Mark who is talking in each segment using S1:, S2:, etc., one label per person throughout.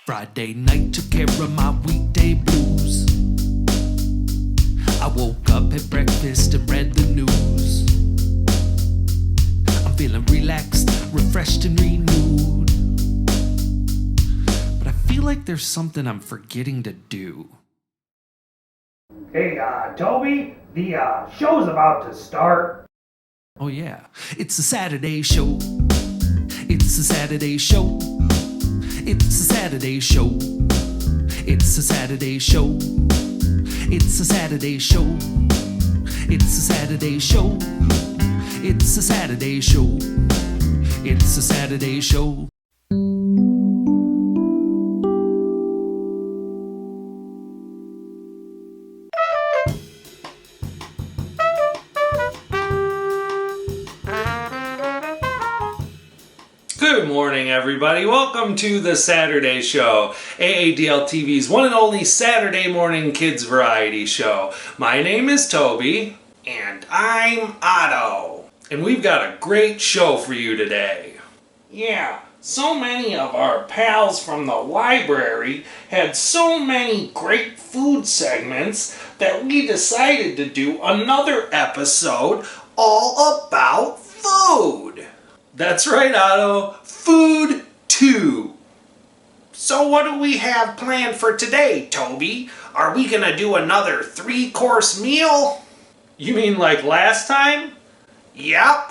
S1: Friday night took care of my weekday blues. I woke up, had breakfast, and read the news. I'm feeling relaxed, refreshed, and renewed. But I feel like there's something I'm forgetting to do.
S2: Hey, Toby, the show's about to start.
S1: Oh yeah, it's a Saturday show. It's a Saturday show. It's a Saturday show. It's a Saturday show. It's a Saturday show. It's a Saturday show. It's a Saturday show. It's a Saturday show.
S3: Good morning, everybody. Welcome to the Saturday Show, AADL TV's one and only Saturday morning kids variety show. My name is Toby, and I'm Otto. And we've got a great show for you today. Yeah, so many of our pals from the library had so many great food segments that we decided to do another episode all about food. That's right, Otto. Food 2. So what do we have planned for today, Toby? Are we gonna do another 3-course meal? You mean like last time? Yep.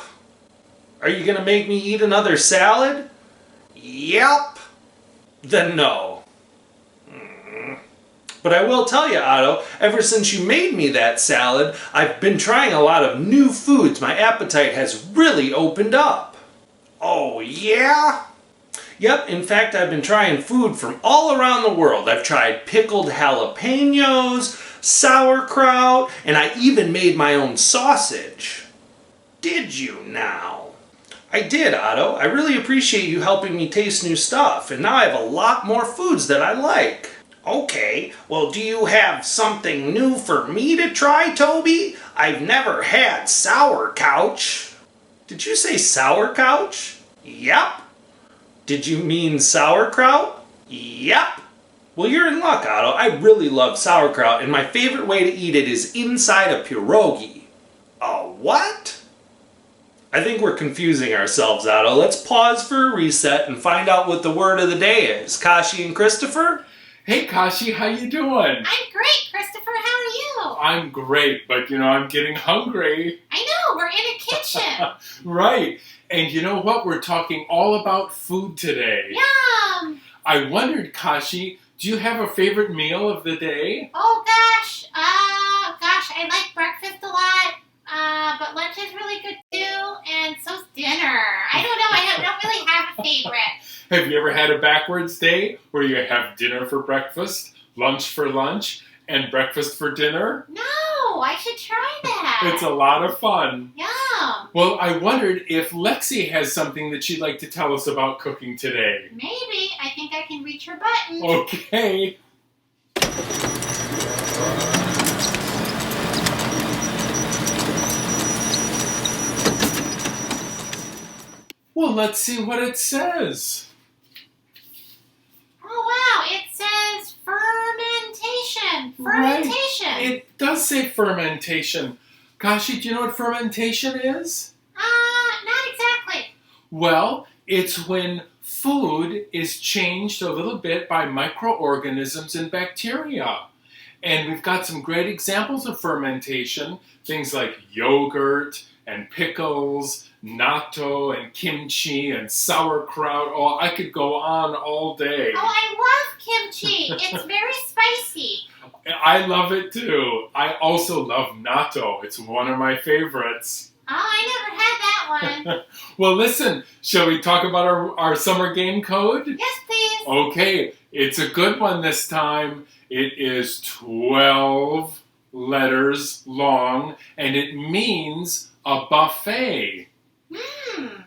S3: Are you gonna make me eat another salad? Yep. Then no. But I will tell you, Otto, ever since you made me that salad, I've been trying a lot of new foods. My appetite has really opened up. Oh, yeah? Yep, in fact, I've been trying food from all around the world. I've tried pickled jalapenos, sauerkraut, and I even made my own sausage. Did you now? I did, Otto. I really appreciate you helping me taste new stuff, and now I have a lot more foods that I like. Okay, well, do you have something new for me to try, Toby? I've never had sauerkraut. Did you say sauerkraut? Yep. Did you mean sauerkraut? Yep. Well, you're in luck, Otto. I really love sauerkraut, and my favorite way to eat it is inside a pierogi. A what? I think we're confusing ourselves, Otto. Let's pause for a reset and find out what the word of the day is. Kashi and Christopher?
S4: Hey, Kashi, how you doing?
S5: I'm great, Christopher. How are you?
S4: I'm great, but I'm getting hungry.
S5: I know, we're in a kitchen.
S4: Right. And you know what? We're talking all about food today.
S5: Yum!
S4: I wondered, Kashi, do you have a favorite meal of the day?
S5: Oh, gosh, I like breakfast a lot, but lunch is really good too, and so's dinner. I don't know, I don't really have a favorite.
S4: Have you ever had a backwards day where you have dinner for breakfast, lunch for lunch, and breakfast for dinner?
S5: No, I should try that.
S4: It's a lot of fun.
S5: Yum.
S4: Well, I wondered if Lexi has something that she'd like to tell us about cooking today.
S5: Maybe. I think I can reach her button.
S4: Okay. Well, let's see what it says.
S5: Oh, wow, it says fermentation. Fermentation.
S4: Right. It does say fermentation. Kashi, do you know what fermentation is?
S5: Not exactly.
S4: Well, it's when food is changed a little bit by microorganisms and bacteria. And we've got some great examples of fermentation, things like yogurt and pickles, natto and kimchi and sauerkraut. Oh, I could go on all day.
S5: Oh, I love kimchi. It's very spicy.
S4: I love it too. I also love natto. It's one of my favorites.
S5: Oh, I never had that one.
S4: Well, listen, shall we talk about our summer game code?
S5: Yes, please.
S4: Okay, it's a good one this time. It is 12 letters long, and it means a buffet.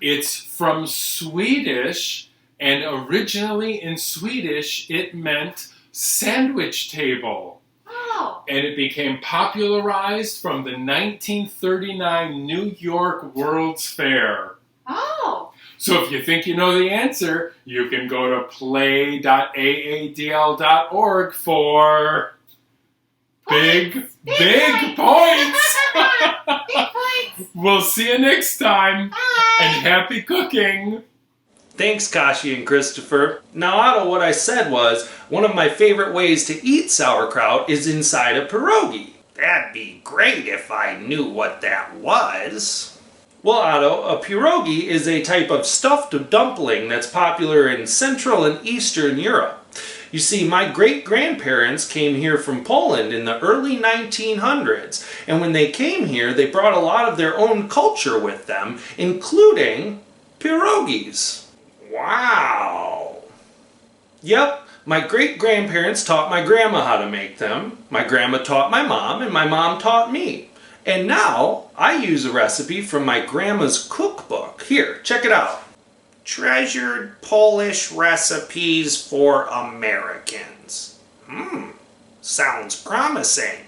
S4: It's from Swedish, and originally in Swedish it meant sandwich table.
S5: Oh.
S4: And it became popularized from the 1939 New York World's Fair.
S5: Oh.
S4: So if you think you know the answer, you can go to play.aadl.org for big points.
S5: Big points.
S4: We'll see you next time.
S5: Bye.
S4: And happy cooking.
S3: Thanks, Kashi and Christopher. Now, Otto, what I said was, one of my favorite ways to eat sauerkraut is inside a pierogi. That'd be great if I knew what that was. Well, Otto, a pierogi is a type of stuffed dumpling that's popular in Central and Eastern Europe. You see, my great-grandparents came here from Poland in the early 1900s, and when they came here, they brought a lot of their own culture with them, including pierogies. Wow! Yep, my great-grandparents taught my grandma how to make them, my grandma taught my mom, and my mom taught me. And now, I use a recipe from my grandma's cookbook. Here, check it out. Treasured Polish Recipes for Americans. Sounds promising.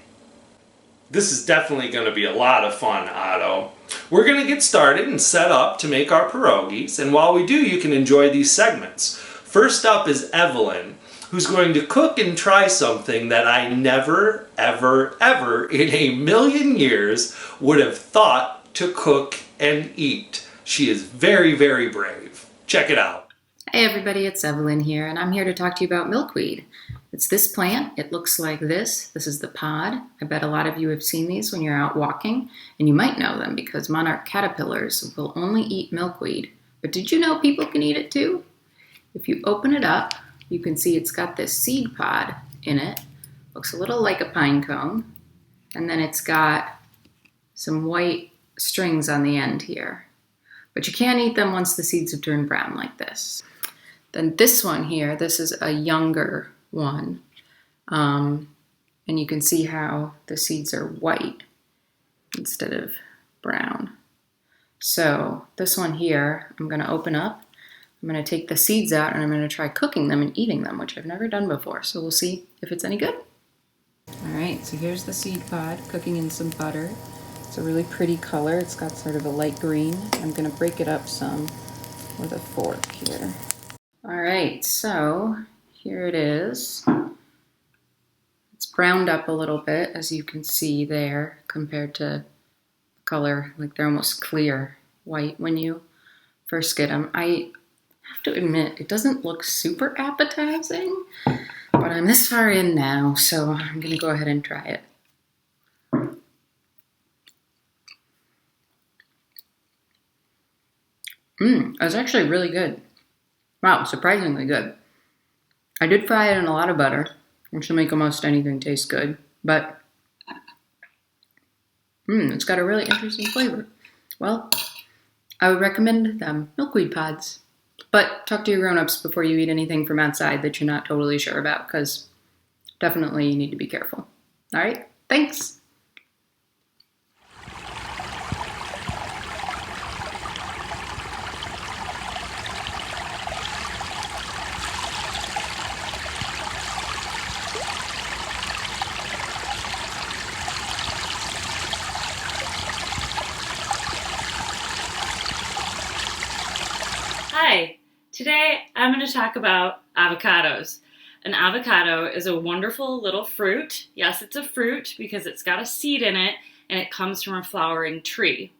S3: This is definitely going to be a lot of fun, Otto. We're going to get started and set up to make our pierogies, and while we do, you can enjoy these segments. First up is Evelyn, who's going to cook and try something that I never, ever, ever in a million years would have thought to cook and eat. She is very, very brave. Check it out.
S6: Hey everybody, it's Evelyn here, and I'm here to talk to you about milkweed. It's this plant. It looks like this. This is the pod. I bet a lot of you have seen these when you're out walking, and you might know them because monarch caterpillars will only eat milkweed. But did you know people can eat it too? If you open it up, you can see it's got this seed pod in it. Looks a little like a pine cone. And then it's got some white strings on the end here. But you can't eat them once the seeds have turned brown like this. Then this one here, this is a younger one. And you can see how the seeds are white instead of brown. So this one here, I'm going to open up. I'm going to take the seeds out and I'm going to try cooking them and eating them, which I've never done before. So we'll see if it's any good. All right, so here's the seed pod cooking in some butter. It's a really pretty color. It's got sort of a light green. I'm going to break it up some with a fork here. All right, so here it is. It's browned up a little bit, as you can see there, compared to color, like they're almost clear white when you first get them. I have to admit, it doesn't look super appetizing, but I'm this far in now, so I'm going to go ahead and try it. It's actually really good. Wow, surprisingly good. I did fry it in a lot of butter, which will make almost anything taste good, but it's got a really interesting flavor. Well, I would recommend them milkweed pods, but talk to your grown-ups before you eat anything from outside that you're not totally sure about, because definitely you need to be careful. All right, thanks.
S7: Hi, today I'm going to talk about avocados. An avocado is a wonderful little fruit. Yes, it's a fruit because it's got a seed in it and it comes from a flowering tree.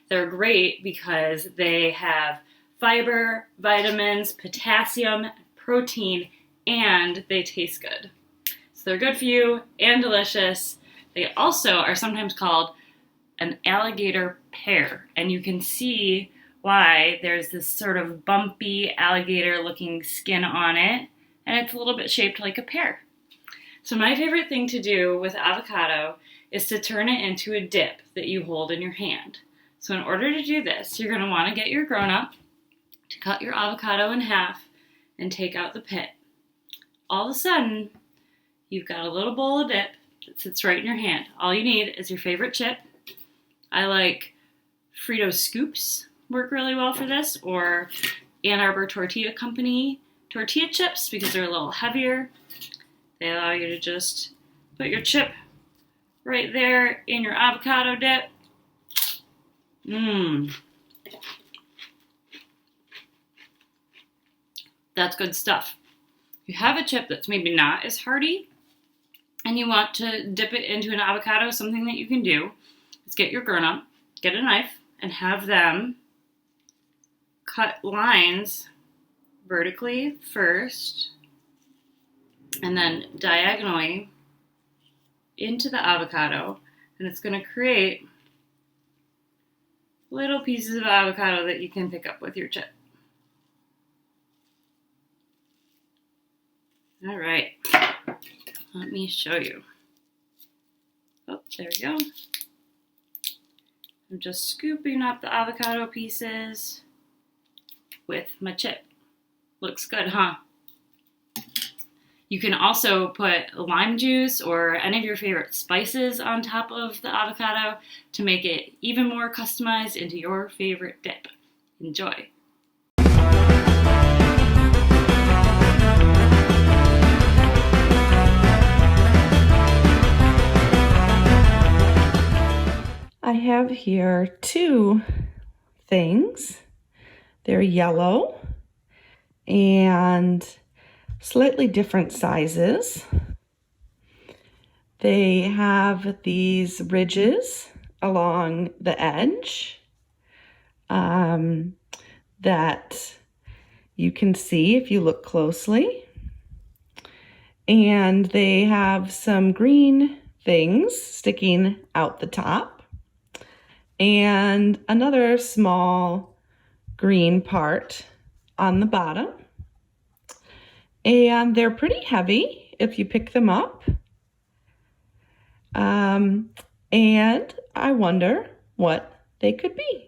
S7: They're great because they have fiber, vitamins, potassium, protein, and they taste good. So they're good for you and delicious. They also are sometimes called an alligator pear, and you can see why there's this sort of bumpy alligator looking skin on it, and it's a little bit shaped like a pear. So my favorite thing to do with avocado is to turn it into a dip that you hold in your hand. So in order to do this, you're going to want to get your grown-up to cut your avocado in half and take out the pit. All of a sudden, you've got a little bowl of dip that sits right in your hand. All you need is your favorite chip. I like Frito Scoops work really well for this, or Ann Arbor Tortilla Company tortilla chips because they're a little heavier. They allow you to just put your chip right there in your avocado dip. That's good stuff. If you have a chip that's maybe not as hearty and you want to dip it into an avocado, something that you can do is get your grown-up, get a knife, and have them cut lines vertically first and then diagonally into the avocado, and it's going to create little pieces of avocado that you can pick up with your chip. All right, let me show you. Oh, there we go. I'm just scooping up the avocado pieces with my chip. Looks good, huh? You can also put lime juice or any of your favorite spices on top of the avocado to make it even more customized into your favorite dip. Enjoy.
S8: I have here two things. They're yellow and slightly different sizes. They have these ridges along the edge that you can see if you look closely. And they have some green things sticking out the top and another small green part on the bottom. And they're pretty heavy if you pick them up. And I wonder what they could be.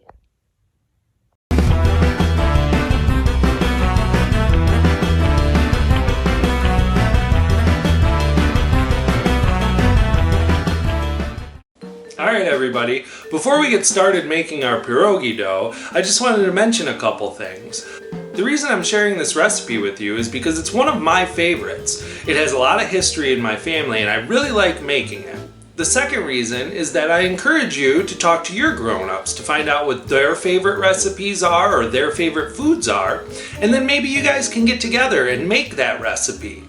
S3: Alright everybody, before we get started making our pierogi dough, I just wanted to mention a couple things. The reason I'm sharing this recipe with you is because it's one of my favorites. It has a lot of history in my family and I really like making it. The second reason is that I encourage you to talk to your grown-ups to find out what their favorite recipes are or their favorite foods are, and then maybe you guys can get together and make that recipe.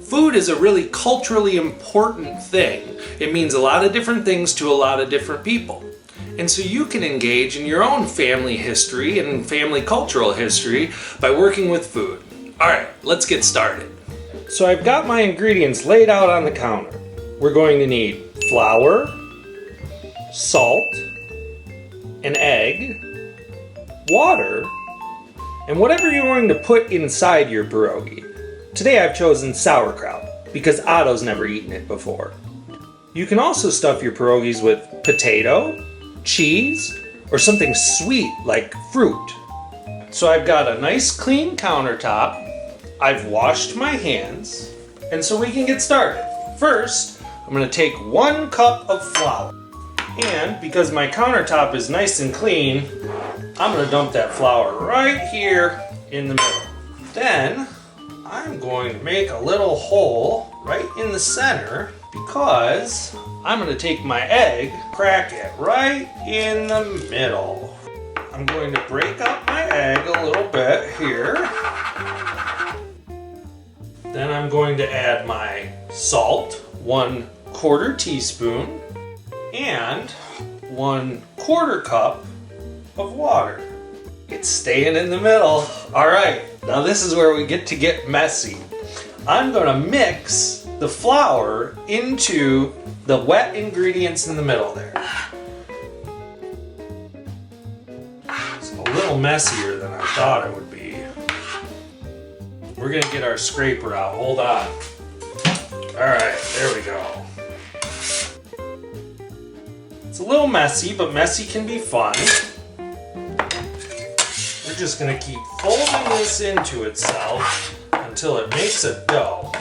S3: Food is a really culturally important thing. It means a lot of different things to a lot of different people. And so you can engage in your own family history and family cultural history by working with food. Alright, let's get started. So I've got my ingredients laid out on the counter. We're going to need flour, salt, an egg, water, and whatever you're going to put inside your pierogi. Today I've chosen sauerkraut because Otto's never eaten it before. You can also stuff your pierogies with potato, cheese, or something sweet like fruit. So I've got a nice clean countertop, I've washed my hands, and so we can get started. First, I'm going to take 1 cup of flour. And because my countertop is nice and clean, I'm going to dump that flour right here in the middle. Then, I'm going to make a little hole right in the center because I'm going to take my egg, crack it right in the middle. I'm going to break up my egg a little bit here. Then I'm going to add my salt, 1/4 teaspoon, and 1/4 cup of water. It's staying in the middle. All right, now this is where we get to get messy. I'm gonna mix the flour into the wet ingredients in the middle there. It's a little messier than I thought it would be. We're gonna get our scraper out, hold on. All right, there we go. It's a little messy, but messy can be fun. We're just gonna keep folding this into itself until it makes a dough.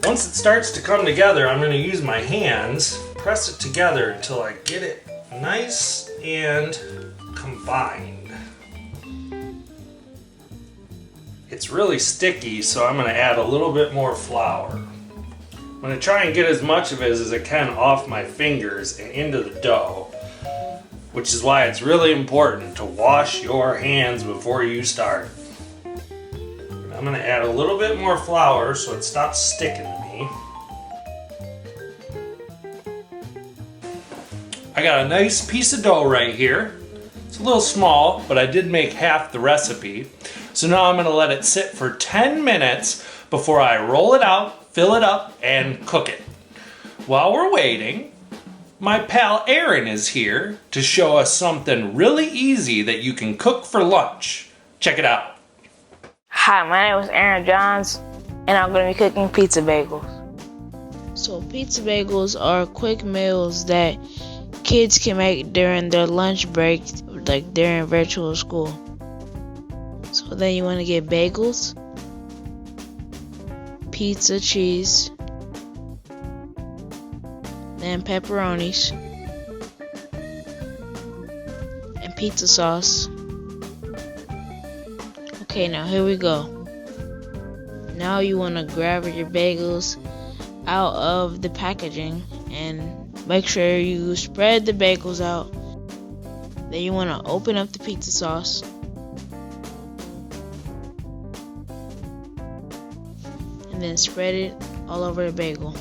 S3: Once it starts to come together, I'm gonna use my hands, press it together until I get it nice and combined. It's really sticky, so I'm gonna add a little bit more flour. I'm gonna try and get as much of it as I can off my fingers and into the dough, which is why it's really important to wash your hands before you start. I'm gonna add a little bit more flour so it stops sticking to me. I got a nice piece of dough right here. It's a little small, but I did make half the recipe. So now I'm gonna let it sit for 10 minutes before I roll it out, fill it up, and cook it. While we're waiting, my pal Aaron is here to show us something really easy that you can cook for lunch. Check it out.
S9: Hi, my name is Aaron Johns, and I'm going to be cooking pizza bagels. So pizza bagels are quick meals that kids can make during their lunch break, like during virtual school. So then you want to get bagels, pizza cheese, then pepperonis, and pizza sauce. Okay, now here we go. Now you want to grab your bagels out of the packaging and make sure you spread the bagels out. Then you want to open up the pizza sauce. And then spread it all over the bagel.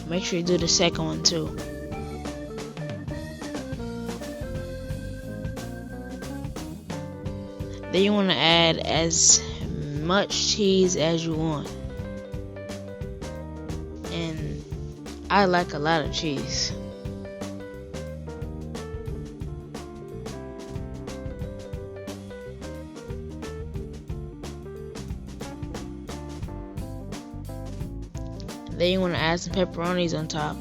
S9: Make sure you do the second one too. Then you want to add as much cheese as you want. And I like a lot of cheese. Then you want to add some pepperonis on top.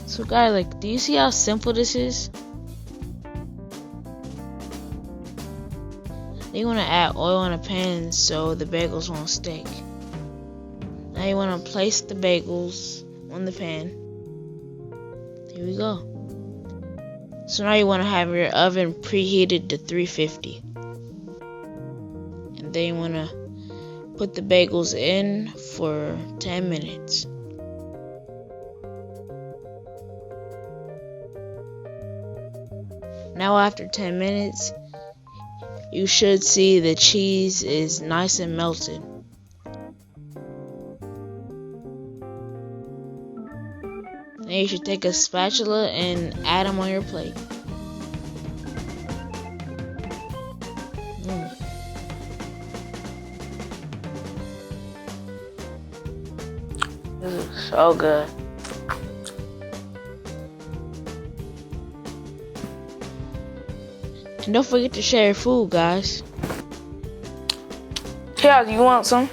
S9: So guys, like, do you see how simple this is? Then you want to add oil in a pan so the bagels won't stick. Now you want to place the bagels on the pan. Here we go. So now you want to have your oven preheated to 350. And then you want to put the bagels in for 10 minutes. Now after 10 minutes, you should see the cheese is nice and melted. Then you should take a spatula and add them on your plate. This is so good. And don't forget to share your food, guys. Charles, you want some?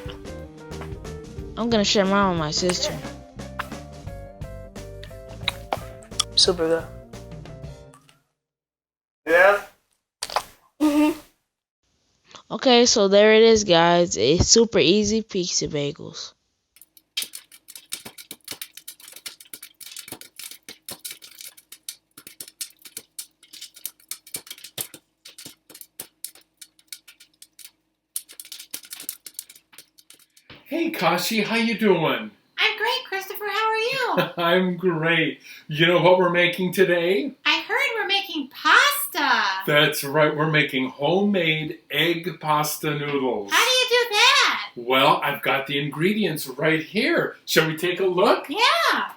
S9: I'm gonna share mine with my sister. Super good.
S2: Yeah?
S9: Okay, so there it is, guys. It's super easy pizza bagels.
S4: Hey Kashi, how you doing?
S5: I'm great, Christopher. How are you?
S4: I'm great. You know what we're making today?
S5: I heard we're making pasta.
S4: That's right, we're making homemade egg pasta noodles.
S5: How do you do that?
S4: Well, I've got the ingredients right here. Shall we take a look?
S5: Yeah.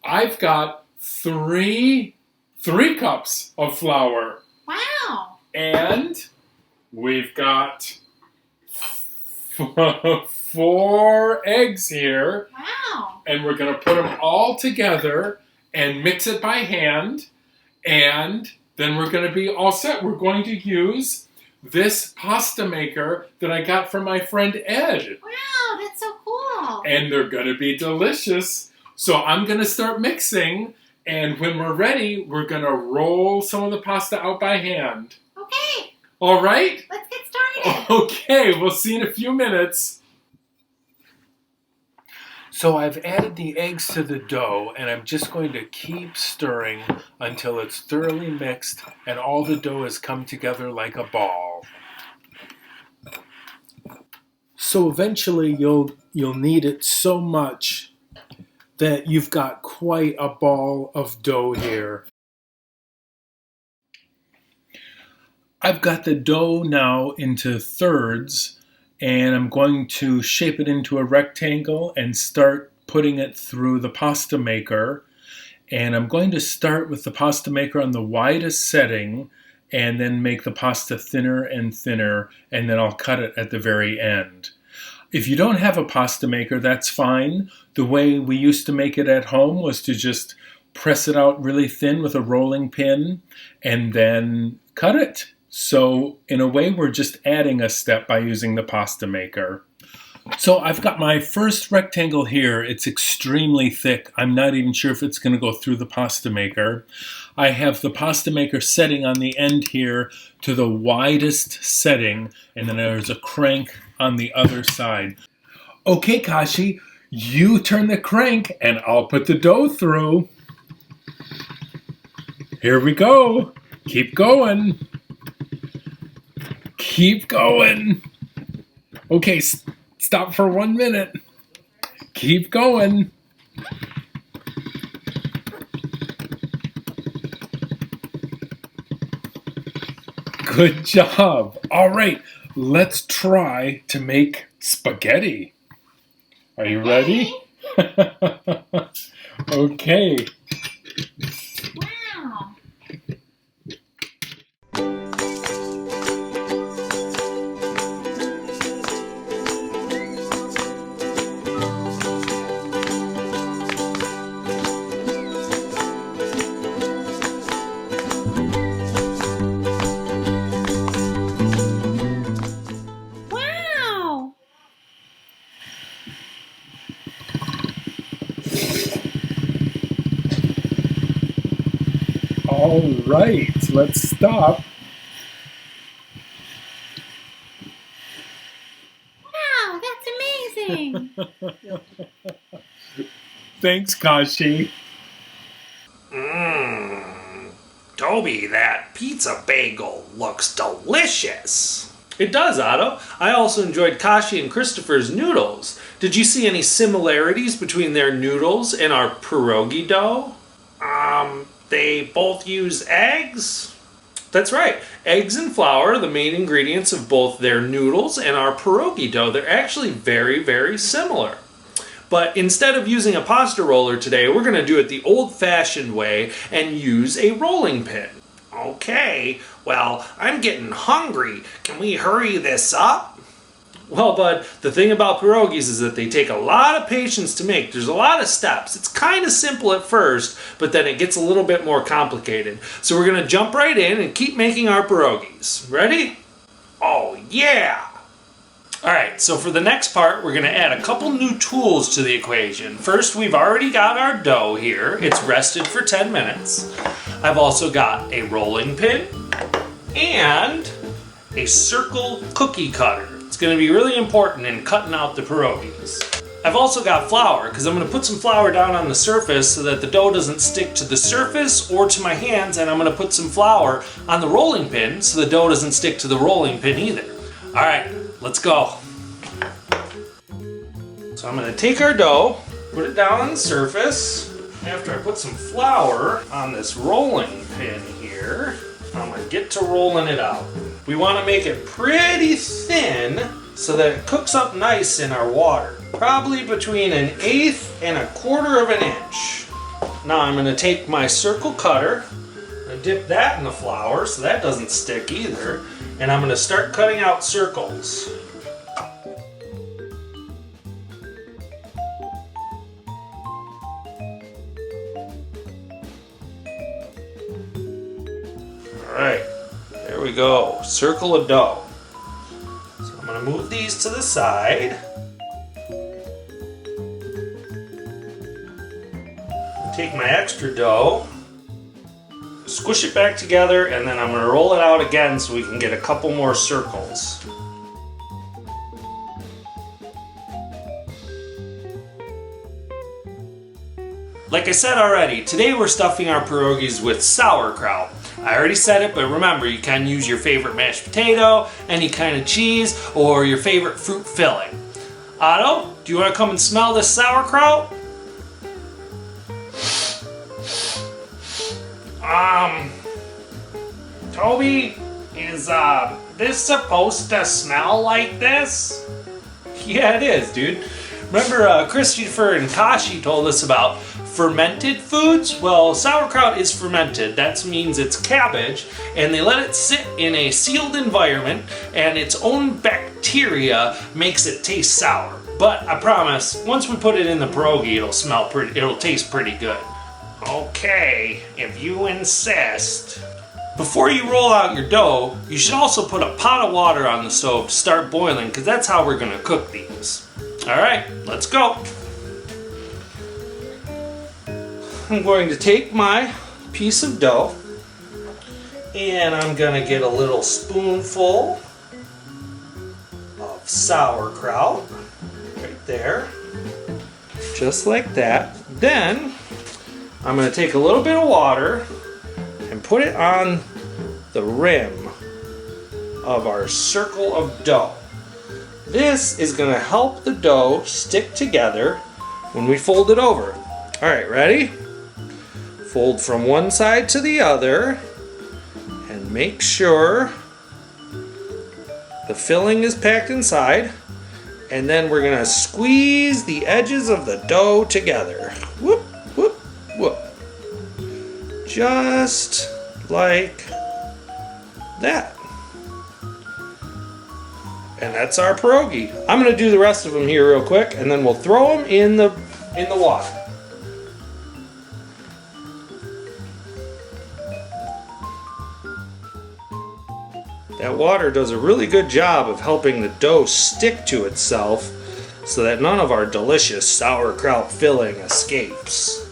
S4: I've got three cups of flour.
S5: Wow.
S4: And we've got 4 eggs here.
S5: Wow.
S4: And we're going to put them all together and mix it by hand. And then we're going to be all set. We're going to use this pasta maker that I got from my friend Ed.
S5: Wow, that's so cool.
S4: And they're going to be delicious. So I'm going to start mixing. And when we're ready, we're going to roll some of the pasta out by hand.
S5: Okay.
S4: All right?
S5: Let's get started.
S4: Okay, we'll see in a few minutes. So I've added the eggs to the dough, and I'm just going to keep stirring until it's thoroughly mixed and all the dough has come together like a ball. So eventually you'll knead it so much that you've got quite a ball of dough here. I've got the dough now into thirds, and I'm going to shape it into a rectangle and start putting it through the pasta maker. And I'm going to start with the pasta maker on the widest setting and then make the pasta thinner and thinner, and then I'll cut it at the very end. If you don't have a pasta maker, that's fine. The way we used to make it at home was to just press it out really thin with a rolling pin and then cut it. So in a way, we're just adding a step by using the pasta maker. So I've got my first rectangle here. It's extremely thick. I'm not even sure if it's going to go through the pasta maker. I have the pasta maker setting on the end here to the widest setting, and then there's a crank on the other side. Okay, Kashi, you turn the crank and I'll put the dough through. Here we go. Keep going. Keep going. Okay, stop for 1 minute. Keep going. Good job. All right, let's try to make spaghetti. Are you ready? Okay.
S5: Wow. Wow.
S4: All right, let's stop.
S5: Wow, that's amazing.
S4: Thanks, Kashi.
S3: Toby, that pizza bagel looks delicious. It does, Otto. I also enjoyed Kashi and Christopher's noodles. Did you see any similarities between their noodles and our pierogi dough? They both use eggs? That's right. Eggs and flour are the main ingredients of both their noodles and our pierogi dough. They're actually very, very similar. But instead of using a pasta roller today, we're going to do it the old-fashioned way and use a rolling pin. Okay, well, I'm getting hungry. Can we hurry this up? Well, bud, the thing about pierogies is that they take a lot of patience to make. There's a lot of steps. It's kind of simple at first, but then it gets a little bit more complicated. So we're going to jump right in and keep making our pierogies. Ready? Oh, yeah! Alright, so for the next part, we're going to add a couple new tools to the equation. First, we've already got our dough here. It's rested for 10 minutes. I've also got a rolling pin and a circle cookie cutter. It's going to be really important in cutting out the pierogies. I've also got flour, because I'm going to put some flour down on the surface so that the dough doesn't stick to the surface or to my hands, and I'm going to put some flour on the rolling pin so the dough doesn't stick to the rolling pin either. Alright, let's go. So I'm going to take our dough, put it down on the surface. After I put some flour on this rolling pin here, I'm going to get to rolling it out. We want to make it pretty thin so that it cooks up nice in our water. Probably between 1/8 and 1/4 of an inch. Now I'm going to take my circle cutter and dip that in the flour so that doesn't stick either. And I'm going to start cutting out circles. Alright, there we go. Circle of dough. So I'm going to move these to the side. Take my extra dough, squish it back together, and then I'm going to roll it out again so we can get a couple more circles. Like I said already, today we're stuffing our pierogies with sauerkraut. I already said it, but remember, you can use your favorite mashed potato, any kind of cheese, or your favorite fruit filling. Otto, do you want to come and smell this sauerkraut? Toby, is this supposed to smell like this? Yeah, it is, dude. Remember, Christopher and Kashi told us about fermented foods? Well, sauerkraut is fermented. That means it's cabbage, and they let it sit in a sealed environment, and its own bacteria makes it taste sour. But I promise, once we put it in the pierogi, it'll taste pretty good. Okay, if you insist. Before you roll out your dough, you should also put a pot of water on the stove to start boiling, because that's how we're gonna cook these. All right, let's go. I'm going to take my piece of dough and I'm going to get a little spoonful of sauerkraut right there, just like that. Then I'm going to take a little bit of water and put it on the rim of our circle of dough. This is going to help the dough stick together when we fold it over. All right, ready? Fold from one side to the other and make sure the filling is packed inside. And then we're going to squeeze the edges of the dough together. Whoop, whoop, whoop. Just like that. And that's our pierogi. I'm going to do the rest of them here real quick, and then we'll throw them in the water. That water does a really good job of helping the dough stick to itself so that none of our delicious sauerkraut filling escapes.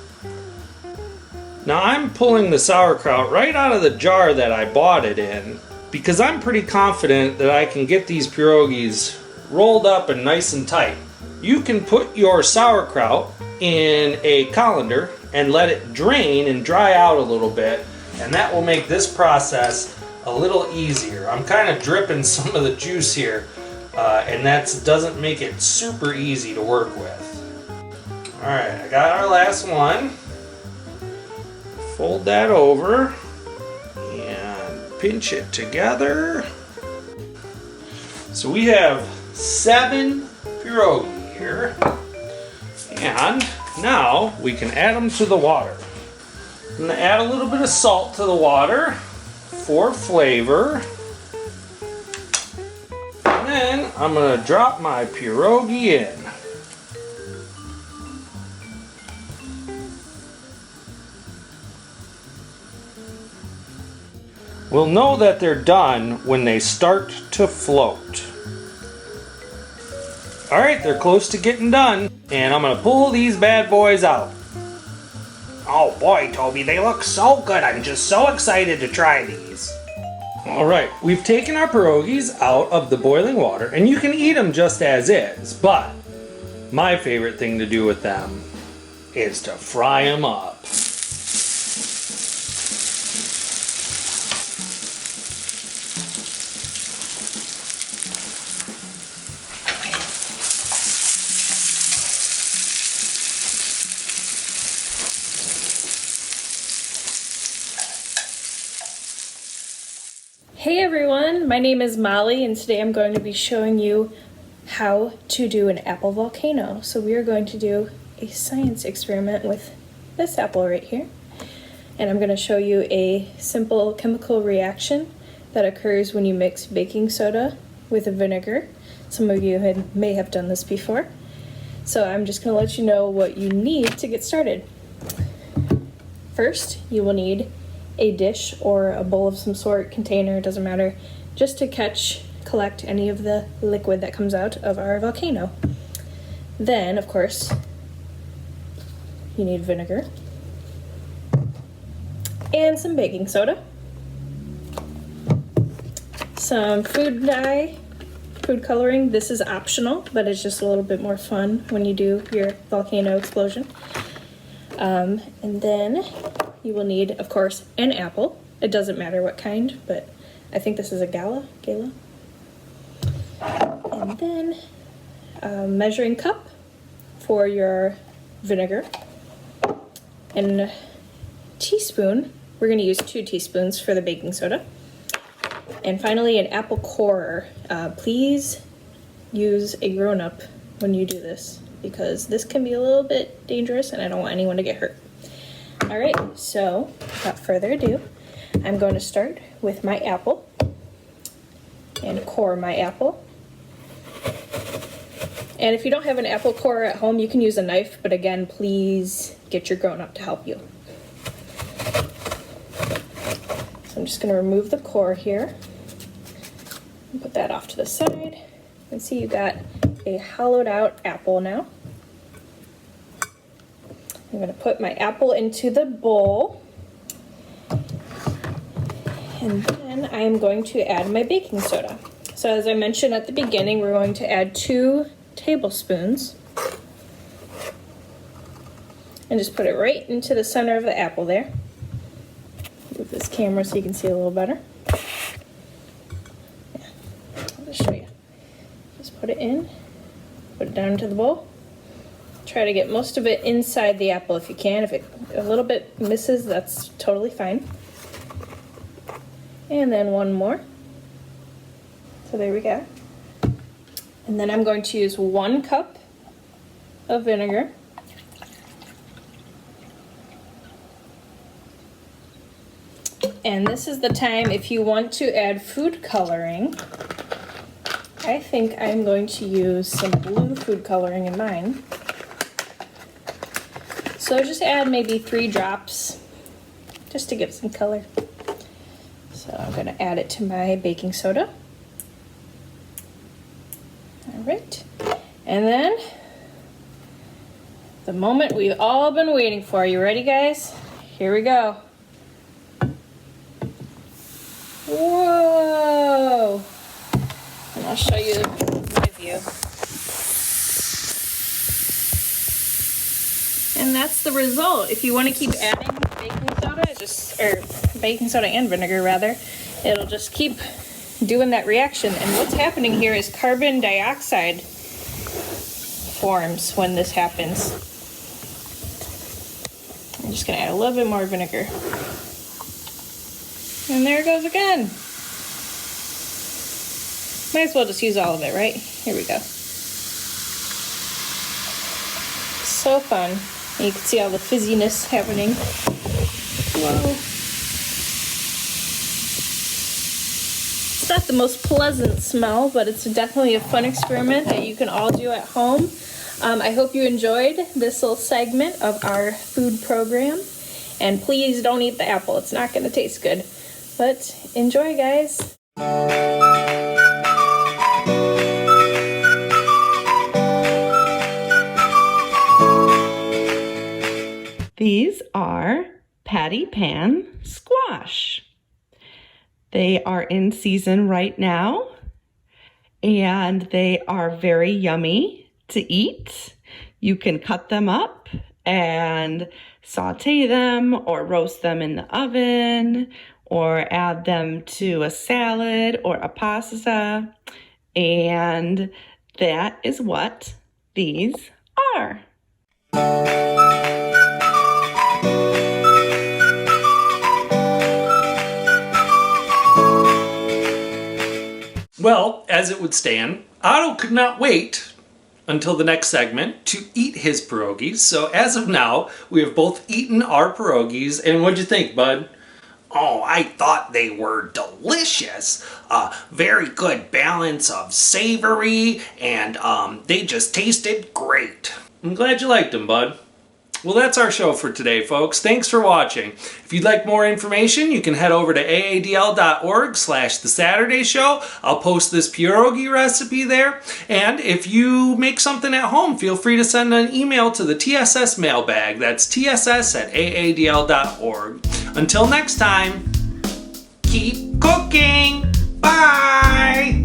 S3: Now I'm pulling the sauerkraut right out of the jar that I bought it in, because I'm pretty confident that I can get these pierogies rolled up and nice and tight. You can put your sauerkraut in a colander and let it drain and dry out a little bit, and that will make this process a little easier. I'm kind of dripping some of the juice here, and that doesn't make it super easy to work with. Alright, I got our last one. Fold that over and pinch it together. So we have 7 pierogi here, and now we can add them to the water. I'm going to add a little bit of salt to the water for flavor. And then I'm going to drop my pierogi in. We'll know that they're done when they start to float. Alright, they're close to getting done, and I'm going to pull these bad boys out. Oh boy, Toby, they look so good. I'm just so excited to try these. Alright, we've taken our pierogies out of the boiling water, and you can eat them just as is, but my favorite thing to do with them is to fry them up.
S10: Hey everyone, my name is Molly and today I'm going to be showing you how to do an apple volcano. So we are going to do a science experiment with this apple right here. And I'm going to show you a simple chemical reaction that occurs when you mix baking soda with vinegar. Some of you may have done this before. So I'm just going to let you know what you need to get started. First, you will need a dish or a bowl of some sort, container, doesn't matter, just to collect any of the liquid that comes out of our volcano. Then, of course, you need vinegar and some baking soda, some food dye, food coloring. This is optional, but it's just a little bit more fun when you do your volcano explosion. And then you will need, of course, an apple. It doesn't matter what kind, but I think this is a gala. And then a measuring cup for your vinegar. And a teaspoon, we're going to use 2 teaspoons for the baking soda. And finally, an apple core. Please use a grown-up when you do this, because this can be a little bit dangerous and I don't want anyone to get hurt. All right, so without further ado, I'm going to start with my apple and core my apple. And if you don't have an apple core at home, you can use a knife, but again, please get your grown-up to help you. So I'm just going to remove the core here and put that off to the side. You can see you got a hollowed out apple now. I'm going to put my apple into the bowl, and then I am going to add my baking soda. So as I mentioned at the beginning, we're going to add 2 tablespoons and just put it right into the center of the apple there. Move this camera so you can see a little better. Yeah, I'll just show you. Just put it in, put it down into the bowl. Try to get most of it inside the apple if you can. If it a little bit misses, that's totally fine. And then one more. So there we go. And then I'm going to use 1 cup of vinegar. And this is the time if you want to add food coloring. I think I'm going to use some blue food coloring in mine. So just add maybe 3 drops just to give some color. So I'm going to add it to my baking soda. All right. And then the moment we've all been waiting for. You ready, guys? Here we go. Whoa! And I'll show you my view. And that's the result. If you want to keep adding baking soda and vinegar rather, it'll just keep doing that reaction. And what's happening here is carbon dioxide forms when this happens. I'm just gonna add a little bit more vinegar. And there it goes again. Might as well just use all of it, right? Here we go. So fun. And you can see all the fizziness happening. Whoa. It's not the most pleasant smell, but it's definitely a fun experiment that you can all do at home. I hope you enjoyed this little segment of our food program. And please don't eat the apple. It's not going to taste good. But enjoy, guys.
S8: These are patty pan squash. They are in season right now, and they are very yummy to eat. You can cut them up and saute them or roast them in the oven or add them to a salad or a pasta. And that is what these are.
S3: Well, as it would stand, Otto could not wait until the next segment to eat his pierogies. So as of now, we have both eaten our pierogies. And what'd you think, bud? Oh, I thought they were delicious. Very good balance of savory, and they just tasted great. I'm glad you liked them, bud. Well, that's our show for today, folks. Thanks for watching. If you'd like more information, you can head over to aadl.org/thesaturdayShow. I'll post this pierogi recipe there. And if you make something at home, feel free to send an email to the TSS mailbag. That's tss@aadl.org. Until next time, keep cooking. Bye!